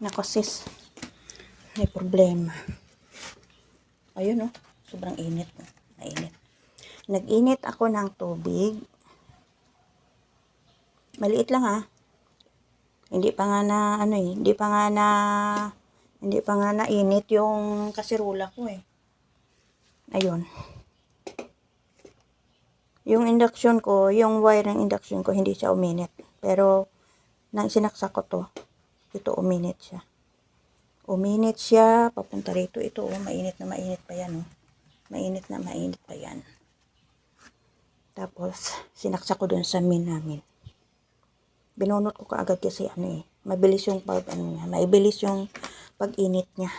Nako sis, may problema. Ayun sobrang init. Mainit. Nag-init ako ng tubig. Maliit lang Hindi pa nga na hindi pa nga nainit yung kasirola ko Ayun. Yung induction ko, yung wire ng induction ko hindi siya uminit. Pero nang sinaksak ko ito uminit siya. Uminit siya papunta rito. Ito mainit na mainit pa yan Mainit na mainit pa yan. Tapos sinaksak ko dun sa min namin. Binunot ko kaagad kasi mabilis yung mabilis yung pag-init niya.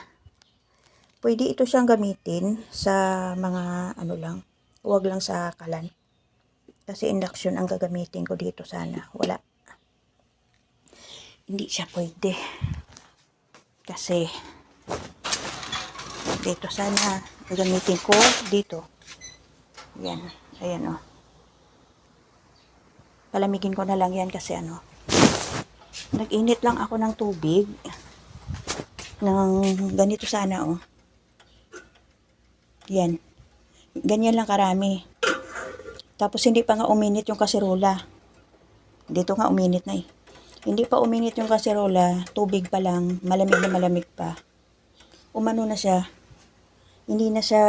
Pwede ito siyang gamitin sa mga lang, huwag lang sa kalan. Kasi induction ang gagamitin ko dito sana. Wala. Hindi siya pwede. Kasi dito sana gagamitin ko dito. Yan. Ayan Palamigin ko na lang yan kasi nag-init lang ako ng tubig ng ganito sana Yan. Ganyan lang karami. Tapos hindi pa nga uminit yung kasirola. Dito nga uminit na Hindi pa uminit yung kasirola, tubig pa lang, malamig na malamig pa. Umano na siya. Hindi na siya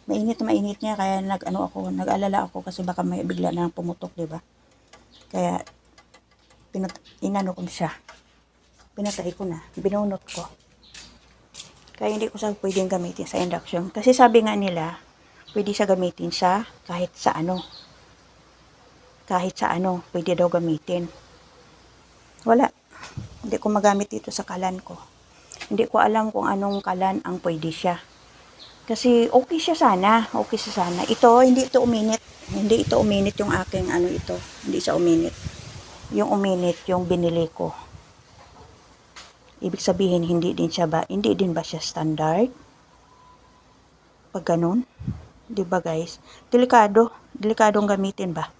mainit na mainit niya kaya nag-alala ako kasi baka may bigla na pumutok, 'di ba? Kaya inano ko siya. Pinatay ko na, binunot ko. Kaya hindi ko siya pwedeng gamitin sa induction kasi sabi nga nila, pwede siya gamitin sa kahit sa pwede daw gamitin. Wala. Hindi ko magamit dito sa kalan ko. Hindi ko alam kung anong kalan ang pwede siya. Kasi okay siya sana. Ito, hindi ito uminit. Hindi ito uminit yung aking ito. Hindi siya uminit. Yung uminit, yung binili ko. Ibig sabihin, hindi din ba siya standard? Pag ganun. Diba guys? Delikadong gamitin ba?